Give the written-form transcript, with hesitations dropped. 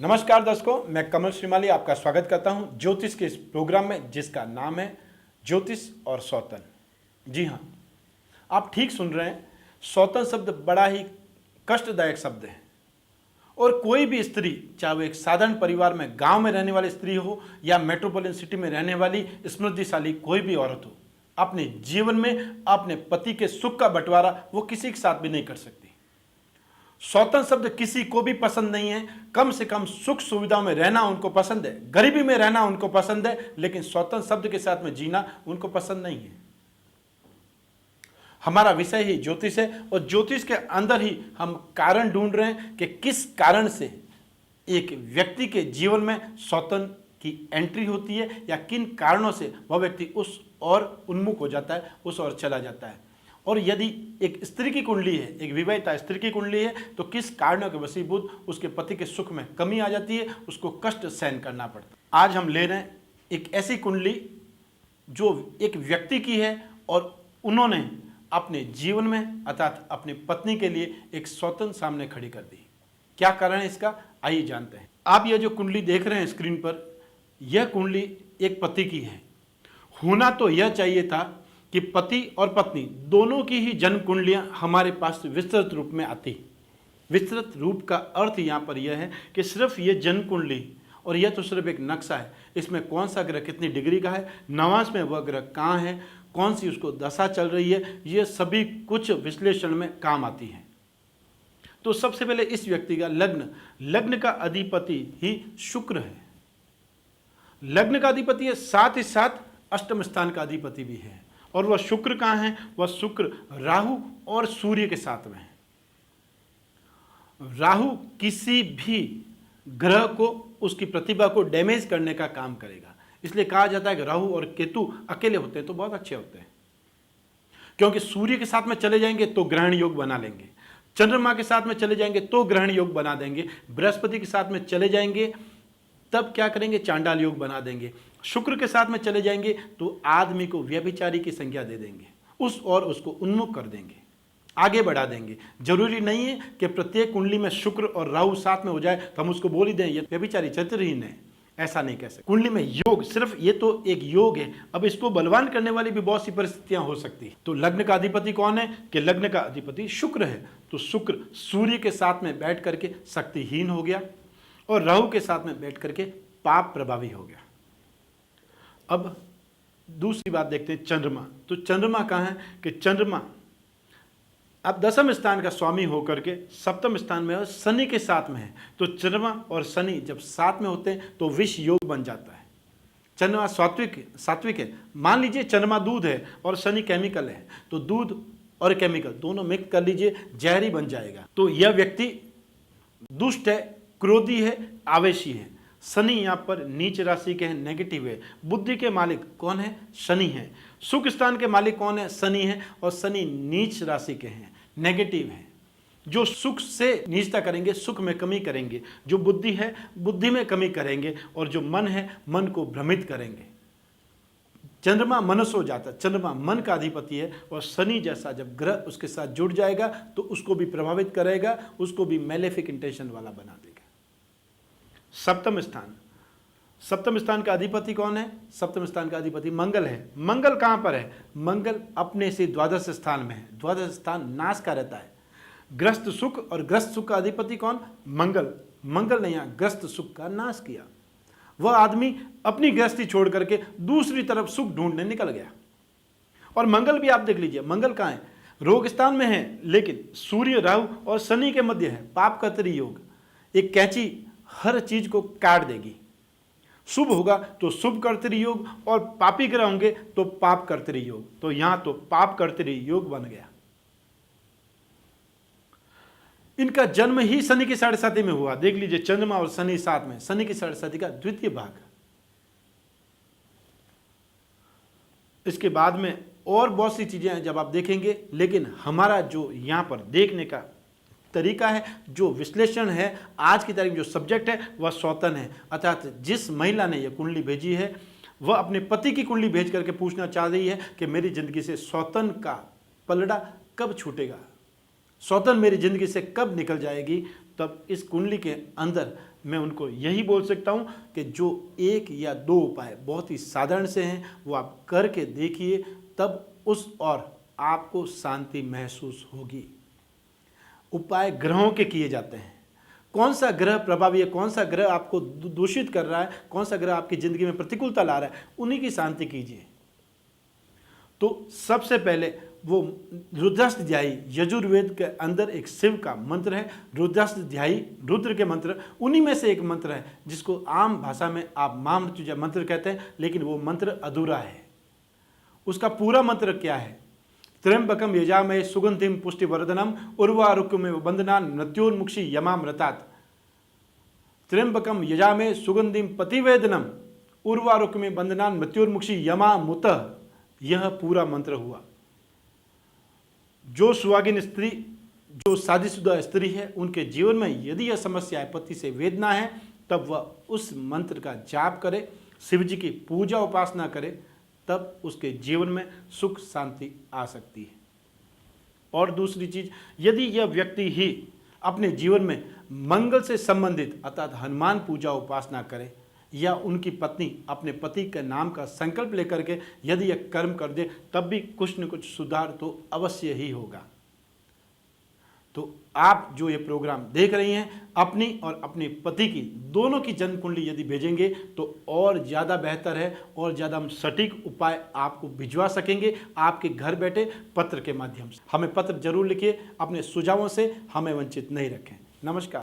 नमस्कार दर्शकों, मैं कमल श्रीमाली आपका स्वागत करता हूं ज्योतिष के इस प्रोग्राम में जिसका नाम है ज्योतिष और सौतन। जी हाँ, आप ठीक सुन रहे हैं। सौतन शब्द बड़ा ही कष्टदायक शब्द है और कोई भी स्त्री, चाहे वो एक साधारण परिवार में गांव में रहने वाली स्त्री हो या मेट्रोपॉलिटन सिटी में रहने वाली समृद्धिशाली कोई भी औरत हो, अपने जीवन में अपने पति के सुख का बंटवारा वो किसी के साथ भी नहीं कर सकती। सौतन शब्द किसी को भी पसंद नहीं है। कम से कम सुख सुविधाओं में रहना उनको पसंद है, गरीबी में रहना उनको पसंद है, लेकिन सौतन शब्द के साथ में जीना उनको पसंद नहीं है। हमारा विषय ही ज्योतिष है और ज्योतिष के अंदर ही हम कारण ढूंढ रहे हैं कि किस कारण से एक व्यक्ति के जीवन में सौतन की एंट्री होती है या किन कारणों से वह व्यक्ति उस ओर उन्मुख हो जाता है, उस ओर चला जाता है। और यदि एक स्त्री की कुंडली है, एक विवाहिता स्त्री की कुंडली है, तो किस कारणों के वशीभूत उसके पति के सुख में कमी आ जाती है, उसको कष्ट सहन करना पड़ता है। आज हम ले रहे हैं एक ऐसी कुंडली जो एक व्यक्ति की है और उन्होंने अपने जीवन में अर्थात अपनी पत्नी के लिए एक सौतन सामने खड़ी कर दी। क्या कारण है इसका, आइए जानते हैं। आप यह जो कुंडली देख रहे हैं स्क्रीन पर, यह कुंडली एक पति की है। होना तो यह चाहिए था कि पति और पत्नी दोनों की ही जन्म कुंडलियां हमारे पास विस्तृत रूप में आती। विस्तृत रूप का अर्थ यहाँ पर यह है कि सिर्फ ये जन्म कुंडली और यह तो सिर्फ एक नक्शा है, इसमें कौन सा ग्रह कितनी डिग्री का है, नवांश में वह ग्रह कहाँ है, कौन सी उसको दशा चल रही है, ये सभी कुछ विश्लेषण में काम आती है। तो सबसे पहले इस व्यक्ति का लग्न का अधिपति ही शुक्र है। लग्न का अधिपति है, साथ ही साथ अष्टम स्थान का अधिपति भी है। और वह शुक्र कहाँ है, वह शुक्र राहु और सूर्य के साथ में है। राहु किसी भी ग्रह को, उसकी प्रतिभा को डैमेज करने का काम करेगा। इसलिए कहा जाता है कि राहु और केतु अकेले होते हैं तो बहुत अच्छे होते हैं, क्योंकि सूर्य के साथ में चले जाएंगे तो ग्रहण योग बना लेंगे, चंद्रमा के साथ में चले जाएंगे तो ग्रहण योग बना देंगे, बृहस्पति के साथ में चले जाएंगे तब क्या करेंगे, चांडाल योग बना देंगे, शुक्र के साथ में चले जाएंगे तो आदमी को व्यभिचारी की संज्ञा दे देंगे, उस और उसको उन्मुख कर देंगे, आगे बढ़ा देंगे। जरूरी नहीं है कि प्रत्येक कुंडली में शुक्र और राहु साथ में हो जाए तो हम उसको बोल ही दें ये व्यभिचारी चरित्रहीन है, ऐसा नहीं कह सकते। कुंडली में योग, सिर्फ ये तो एक योग है, अब इसको बलवान करने वाली भी बहुत सी परिस्थितियां हो सकती है। तो लग्न का अधिपति कौन है कि लग्न का अधिपति शुक्र है, तो शुक्र सूर्य के साथ में बैठ करके शक्तिहीन हो गया और राहु के साथ में बैठ करके पाप प्रभावी हो गया। अब दूसरी बात देखते हैं, चंद्रमा। तो चंद्रमा कहाँ है कि चंद्रमा अब दसम स्थान का स्वामी होकर के सप्तम स्थान में और शनि के साथ में है। तो चंद्रमा और शनि जब साथ में होते हैं तो विष योग बन जाता है। चंद्रमा सात्विक है। मान लीजिए चंद्रमा दूध है और शनि केमिकल है, तो दूध और केमिकल दोनों मिक्स कर लीजिए, जहरी बन जाएगा। तो यह व्यक्ति दुष्ट है, क्रोधी है, आवेशी है। शनि यहाँ पर नीच राशि के हैं, नेगेटिव है। बुद्धि के मालिक कौन है, शनि है। सुख स्थान के मालिक कौन है, शनि है। और शनि नीच राशि के हैं, नेगेटिव है। जो सुख से नीचता करेंगे, सुख में कमी करेंगे। जो बुद्धि है, बुद्धि में कमी करेंगे। और जो मन है, मन को भ्रमित करेंगे। चंद्रमा मनस हो जाता है, चंद्रमा मन का अधिपति है। और शनि जैसा जब ग्रह उसके साथ जुड़ जाएगा तो उसको भी प्रभावित करेगा, उसको भी मैलेफिक इंटेंशन वाला बना देगा। सप्तम स्थान का अधिपति कौन है, सप्तम स्थान का अधिपति मंगल है। मंगल कहां पर है, मंगल अपने से द्वादश स्थान में है। द्वादश स्थान नाश का रहता है। ग्रस्त सुख, और ग्रस्त सुख का अधिपति कौन, मंगल ने यहां ग्रस्त सुख का नाश किया। वह आदमी अपनी गृहस्थी छोड़ करके दूसरी तरफ सुख ढूंढने निकल गया। और मंगल भी आप देख लीजिए, मंगल कहां है, रोग स्थान में है, लेकिन सूर्य राहु और शनि के मध्य है। पाप कर्तरी योग, एक कैंची हर चीज को काट देगी। शुभ होगा तो शुभ कर्तरी योग, और पापी ग्रह होंगे तो पाप कर्तरी योग। तो यहां तो पाप कर्तरी योग बन गया। इनका जन्म ही शनि की साढ़े साथी में हुआ। देख लीजिए, चंद्रमा और शनि साथ में, शनि की साढ़े साथी का द्वितीय भाग। इसके बाद में और बहुत सी चीजें हैं जब आप देखेंगे, लेकिन हमारा जो यहां पर देखने का तरीका है, जो विश्लेषण है, आज की तारीख में जो सब्जेक्ट है वह सौतन है। अर्थात जिस महिला ने यह कुंडली भेजी है वह अपने पति की कुंडली भेज करके पूछना चाह रही है कि मेरी जिंदगी से सौतन का पलड़ा कब छूटेगा, सौतन मेरी जिंदगी से कब निकल जाएगी। तब इस कुंडली के अंदर मैं उनको यही बोल सकता हूँ कि जो 1 या 2 उपाय बहुत ही साधारण से हैं वो आप करके देखिए, तब उस और आपको शांति महसूस होगी। उपाय ग्रहों के किए जाते हैं। कौन सा ग्रह प्रभावी है, कौन सा ग्रह आपको दूषित कर रहा है, कौन सा ग्रह आपकी ज़िंदगी में प्रतिकूलता ला रहा है, उन्हीं की शांति कीजिए। तो सबसे पहले वो रुद्राष्टध्यायी, यजुर्वेद के अंदर एक शिव का मंत्र है, रुद्राष्टध्यायी रुद्र के मंत्र, उन्हीं में से एक मंत्र है जिसको आम भाषा में आप महामृत्युंजय मंत्र कहते हैं, लेकिन वो मंत्र अधूरा है। उसका पूरा मंत्र क्या है? त्र्यंबकम यजामहे सुगंधिम पुष्टिवर्धनम उर्वारुकमिव बंधनान् मृत्योर्मुक्षि यमामृतात्। त्र्यंबकम यजामहे सुगंधिम पतिवेदनम उर्वारुकमिव बंधनान् मृत्योर्मुक्षि यमामुतः। यह पूरा मंत्र हुआ। जो सुहागिन स्त्री, जो शादीशुदा स्त्री है, उनके जीवन में यदि यह समस्या है, पति से वेदना है, तब वह उस मंत्र का जाप करे, शिव जी की पूजा उपासना करे, तब उसके जीवन में सुख शांति आ सकती है। और दूसरी चीज, यदि यह व्यक्ति ही अपने जीवन में मंगल से संबंधित अर्थात हनुमान पूजा उपासना करे, या उनकी पत्नी अपने पति के नाम का संकल्प लेकर के यदि यह कर्म कर दे, तब भी कुछ न कुछ सुधार तो अवश्य ही होगा। तो आप जो ये प्रोग्राम देख रही हैं, अपनी और अपने पति की दोनों की जन्म कुंडली यदि भेजेंगे तो और ज़्यादा बेहतर है, और ज़्यादा हम सटीक उपाय आपको भिजवा सकेंगे आपके घर बैठे पत्र के माध्यम से। हमें पत्र जरूर लिखिए, अपने सुझावों से हमें वंचित नहीं रखें। नमस्कार।